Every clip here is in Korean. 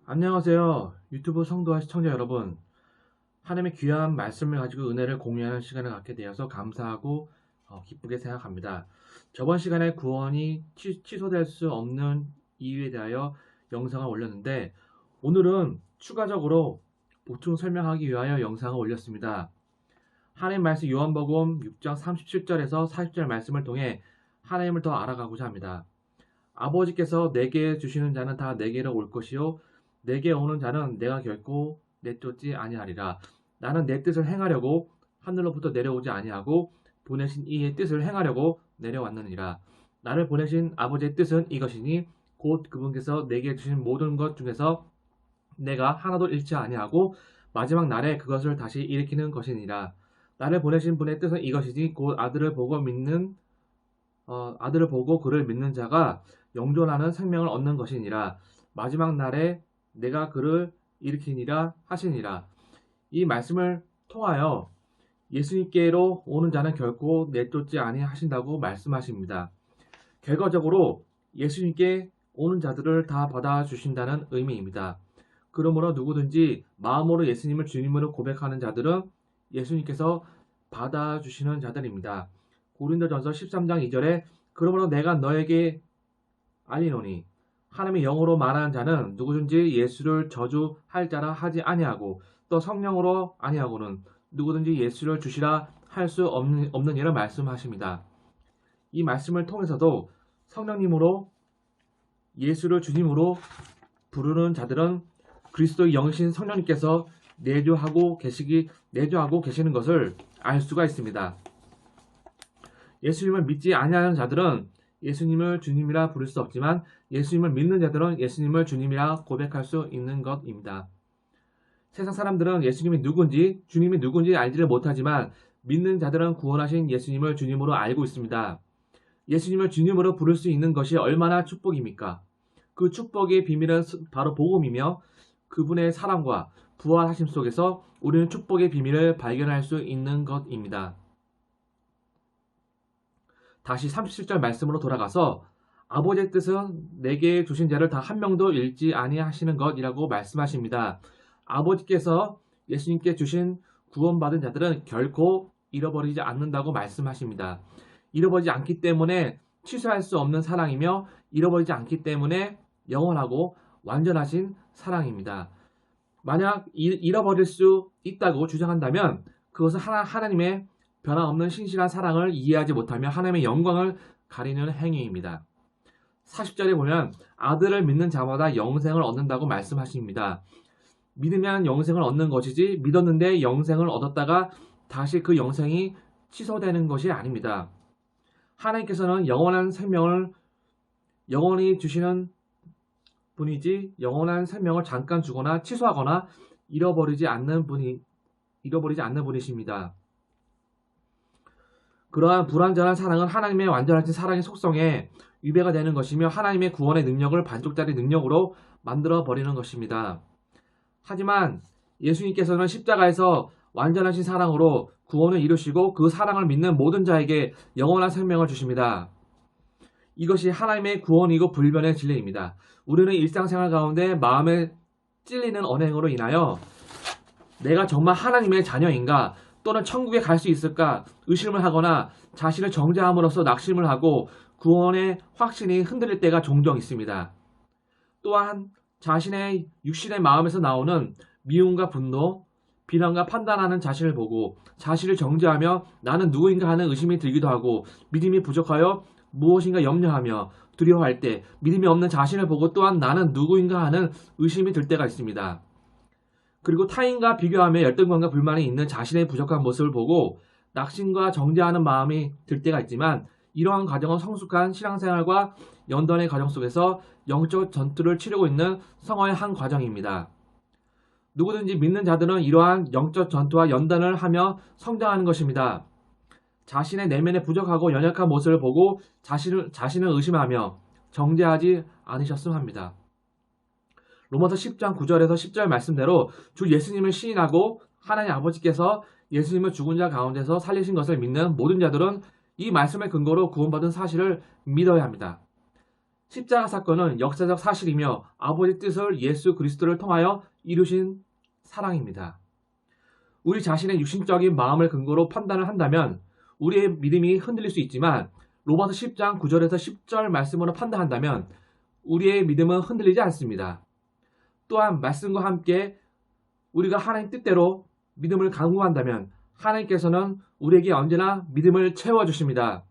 안녕하세요. 유튜브 성도와 시청자 여러분. 하나님의 귀한 말씀을 가지고 은혜를 공유하는 시간을 갖게 되어서 감사하고 기쁘게 생각합니다. 저번 시간에 구원이 취소될 수 없는 이유에 대하여 영상을 올렸는데 오늘은 추가적으로 보충 설명하기 위하여 영상을 올렸습니다. 하나님 말씀 요한복음 6장 37절에서 40절 말씀을 통해 하나님을 더 알아가고자 합니다. 아버지께서 내게 주시는 자는 다 내게로 올 것이요 내게 오는 자는 내가 결코 내쫓지 아니하리라. 나는 내 뜻을 행하려고 하늘로부터 내려오지 아니하고 보내신 이의 뜻을 행하려고 내려왔느니라. 나를 보내신 아버지의 뜻은 이것이니 곧 그분께서 내게 주신 모든 것 중에서 내가 하나도 잃지 아니하고 마지막 날에 그것을 다시 일으키는 것이니라. 나를 보내신 분의 뜻은 이것이니 곧 아들을 보고 그를 믿는 자가 영존하는 생명을 얻는 것이니라. 마지막 날에 내가 그를 일으키니라 하시니라. 이 말씀을 통하여 예수님께로 오는 자는 결코 내쫓지 아니하신다고 말씀하십니다. 결과적으로 예수님께 오는 자들을 다 받아주신다는 의미입니다. 그러므로 누구든지 마음으로 예수님을 주님으로 고백하는 자들은 예수님께서 받아주시는 자들입니다. 고린도전서 13장 2절에 그러므로 내가 너에게 알리노니 하나님의 영으로 말하는 자는 누구든지 예수를 저주할 자라 하지 아니하고 또 성령으로 아니하고는 누구든지 예수를 주시라 할 수 없는 이라 말씀하십니다. 이 말씀을 통해서도 성령님으로 예수를 주님으로 부르는 자들은 그리스도의 영이신 성령님께서 내주하고 계시는 것을 알 수가 있습니다. 예수님을 믿지 아니하는 자들은 예수님을 주님이라 부를 수 없지만 예수님을 믿는 자들은 예수님을 주님이라 고백할 수 있는 것입니다. 세상 사람들은 예수님이 누군지 주님이 누군지 알지를 못하지만 믿는 자들은 구원하신 예수님을 주님으로 알고 있습니다. 예수님을 주님으로 부를 수 있는 것이 얼마나 축복입니까? 그 축복의 비밀은 바로 복음이며 그분의 사랑과 부활하심 속에서 우리는 축복의 비밀을 발견할 수 있는 것입니다. 다시 37절 말씀으로 돌아가서 아버지의 뜻은 내게 주신 자를 다 한 명도 잃지 아니하시는 것이라고 말씀하십니다. 아버지께서 예수님께 주신 구원받은 자들은 결코 잃어버리지 않는다고 말씀하십니다. 잃어버리지 않기 때문에 취소할 수 없는 사랑이며 잃어버리지 않기 때문에 영원하고 완전하신 사랑입니다. 만약 잃어버릴 수 있다고 주장한다면 그것은 하나님의 변함없는 신실한 사랑을 이해하지 못하며 하나님의 영광을 가리는 행위입니다. 40절에 보면 아들을 믿는 자마다 영생을 얻는다고 말씀하십니다. 믿으면 영생을 얻는 것이지 믿었는데 영생을 얻었다가 다시 그 영생이 취소되는 것이 아닙니다. 하나님께서는 영원한 생명을 영원히 주시는 분이지 영원한 생명을 잠깐 주거나 취소하거나 잃어버리지 않는 분이십니다. 그러한 불완전한 사랑은 하나님의 완전하신 사랑의 속성에 위배가 되는 것이며 하나님의 구원의 능력을 반쪽짜리 능력으로 만들어 버리는 것입니다. 하지만 예수님께서는 십자가에서 완전하신 사랑으로 구원을 이루시고 그 사랑을 믿는 모든 자에게 영원한 생명을 주십니다. 이것이 하나님의 구원이고 불변의 진리입니다. 우리는 일상생활 가운데 마음에 찔리는 언행으로 인하여 내가 정말 하나님의 자녀인가 또는 천국에 갈 수 있을까 의심을 하거나 자신을 정죄함으로써 낙심을 하고 구원의 확신이 흔들릴 때가 종종 있습니다. 또한 자신의 육신의 마음에서 나오는 미움과 분노, 비난과 판단하는 자신을 보고 자신을 정죄하며 나는 누구인가 하는 의심이 들기도 하고 믿음이 부족하여 무엇인가 염려하며 두려워할 때 믿음이 없는 자신을 보고 또한 나는 누구인가 하는 의심이 들 때가 있습니다. 그리고 타인과 비교하며 열등감과 불만이 있는 자신의 부족한 모습을 보고 낙심과 정죄하는 마음이 들 때가 있지만 이러한 과정은 성숙한 신앙생활과 연단의 과정 속에서 영적 전투를 치르고 있는 성화의 한 과정입니다. 누구든지 믿는 자들은 이러한 영적 전투와 연단을 하며 성장하는 것입니다. 자신의 내면에 부족하고 연약한 모습을 보고 자신을 의심하며 정죄하지 않으셨으면 합니다. 로마서 10장 9절에서 10절 말씀대로 주 예수님을 시인하고 하나님 아버지께서 예수님을 죽은 자 가운데서 살리신 것을 믿는 모든 자들은 이 말씀의 근거로 구원받은 사실을 믿어야 합니다. 십자가 사건은 역사적 사실이며 아버지 뜻을 예수 그리스도를 통하여 이루신 사랑입니다. 우리 자신의 육신적인 마음을 근거로 판단을 한다면 우리의 믿음이 흔들릴 수 있지만 로마서 10장 9절에서 10절 말씀으로 판단한다면 우리의 믿음은 흔들리지 않습니다. 또한 말씀과 함께 우리가 하나님 뜻대로 믿음을 강구한다면 하나님께서는 우리에게 언제나 믿음을 채워주십니다.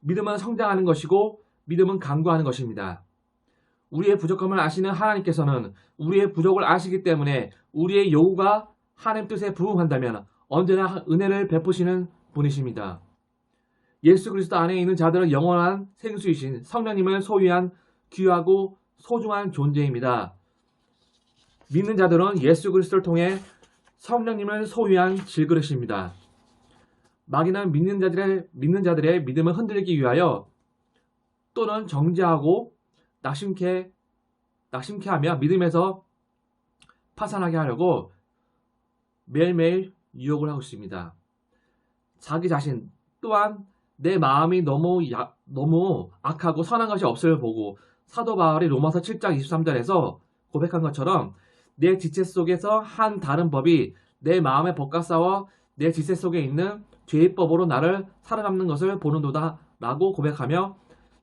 믿음은 성장하는 것이고 믿음은 강구하는 것입니다. 우리의 부족함을 아시는 하나님께서는 우리의 부족을 아시기 때문에 우리의 요구가 하나님 뜻에 부응한다면 언제나 은혜를 베푸시는 분이십니다. 예수 그리스도 안에 있는 자들은 영원한 생수이신 성령님을 소유한 귀하고 소중한 존재입니다. 믿는 자들은 예수 그리스도를 통해 성령님을 소유한 질그릇입니다. 마귀는 믿는 자들의 믿음을 흔들기 위하여 또는 정죄하고 낙심케 하며 믿음에서 파산하게 하려고 매일매일 유혹을 하고 있습니다. 자기 자신 또한 내 마음이 너무 악하고 선한 것이 없음을 보고 사도 바울이 로마서 7장 23절에서 고백한 것처럼 내 지체 속에서 한 다른 법이 내 마음의 법과 싸워 내 지체 속에 있는 죄의 법으로 나를 살아남는 것을 보는도다 라고 고백하며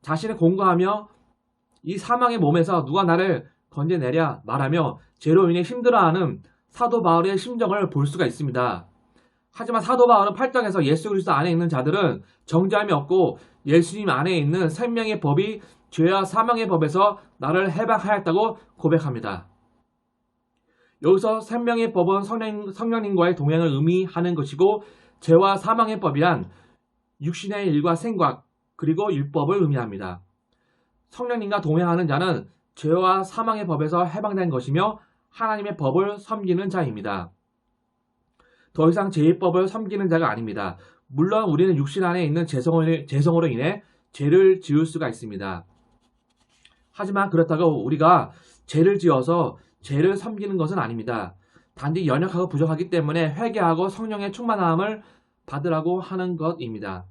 자신을 공고하며 이 사망의 몸에서 누가 나를 건져내랴 말하며 죄로 인해 힘들어하는 사도 바울의 심정을 볼 수가 있습니다. 하지만 사도 바울은 8장에서 예수 그리스도 안에 있는 자들은 정죄함이 없고 예수님 안에 있는 생명의 법이 죄와 사망의 법에서 나를 해방하였다고 고백합니다. 여기서 생명의 법은 성령님과의 동행을 의미하는 것이고 죄와 사망의 법이란 육신의 일과 생각 그리고 율법을 의미합니다. 성령님과 동행하는 자는 죄와 사망의 법에서 해방된 것이며 하나님의 법을 섬기는 자입니다. 더 이상 죄의 법을 섬기는 자가 아닙니다. 물론 우리는 육신 안에 있는 죄성으로 인해 죄를 지을 수가 있습니다. 하지만 그렇다고 우리가 죄를 지어서 죄를 섬기는 것은 아닙니다. 단지 연약하고 부족하기 때문에 회개하고 성령의 충만함을 받으라고 하는 것입니다.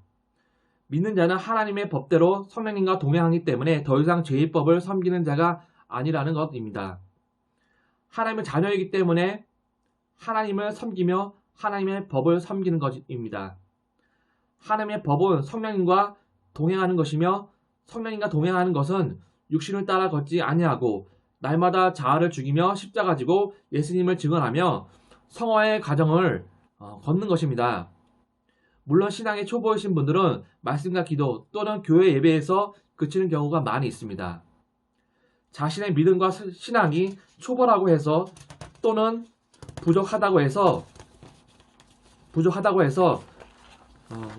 믿는 자는 하나님의 법대로 성령님과 동행하기 때문에 더 이상 죄의 법을 섬기는 자가 아니라는 것입니다. 하나님의 자녀이기 때문에 하나님을 섬기며 하나님의 법을 섬기는 것입니다. 하나님의 법은 성령님과 동행하는 것이며 성령님과 동행하는 것은 육신을 따라 걷지 아니하고 날마다 자아를 죽이며 십자가 지고 예수님을 증언하며 성화의 과정을 걷는 것입니다. 물론 신앙의 초보이신 분들은 말씀과 기도 또는 교회 예배에서 그치는 경우가 많이 있습니다. 자신의 믿음과 신앙이 초보라고 해서 또는 부족하다고 해서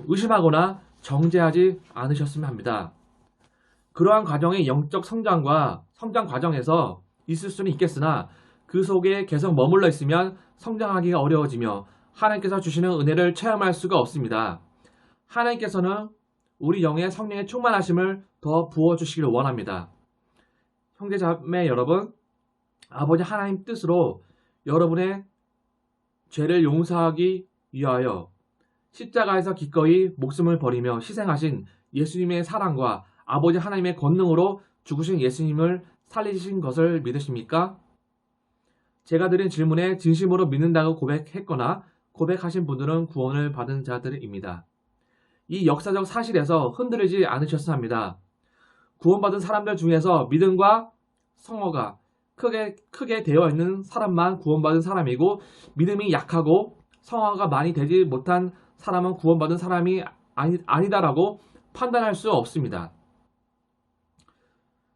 의심하거나 정죄하지 않으셨으면 합니다. 그러한 과정의 영적 성장 과정에서 있을 수는 있겠으나 그 속에 계속 머물러 있으면 성장하기가 어려워지며 하나님께서 주시는 은혜를 체험할 수가 없습니다. 하나님께서는 우리 영의 성령의 충만하심을 더 부어주시길 원합니다. 형제자매 여러분, 아버지 하나님 뜻으로 여러분의 죄를 용서하기 위하여 십자가에서 기꺼이 목숨을 버리며 희생하신 예수님의 사랑과 아버지 하나님의 권능으로 죽으신 예수님을 살리신 것을 믿으십니까? 제가 드린 질문에 진심으로 믿는다고 고백했거나 고백하신 분들은 구원을 받은 자들입니다. 이 역사적 사실에서 흔들리지 않으셨어야 합니다. 구원받은 사람들 중에서 믿음과 성화가 크게 되어 있는 사람만 구원받은 사람이고 믿음이 약하고 성화가 많이 되지 못한 사람은 구원받은 사람이 아니다라고 판단할 수 없습니다.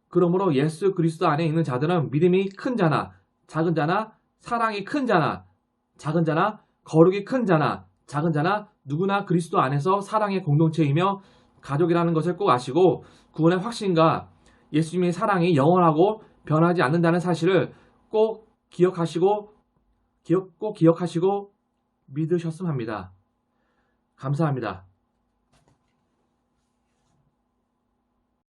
그러므로 예수 그리스도 안에 있는 자들은 믿음이 큰 자나 작은 자나 사랑이 큰 자나 작은 자나 거룩이 큰 자나 작은 자나 누구나 그리스도 안에서 사랑의 공동체이며 가족이라는 것을 꼭 아시고 구원의 확신과 예수님의 사랑이 영원하고 변하지 않는다는 사실을 꼭 기억하시고 믿으셨으면 합니다. 감사합니다.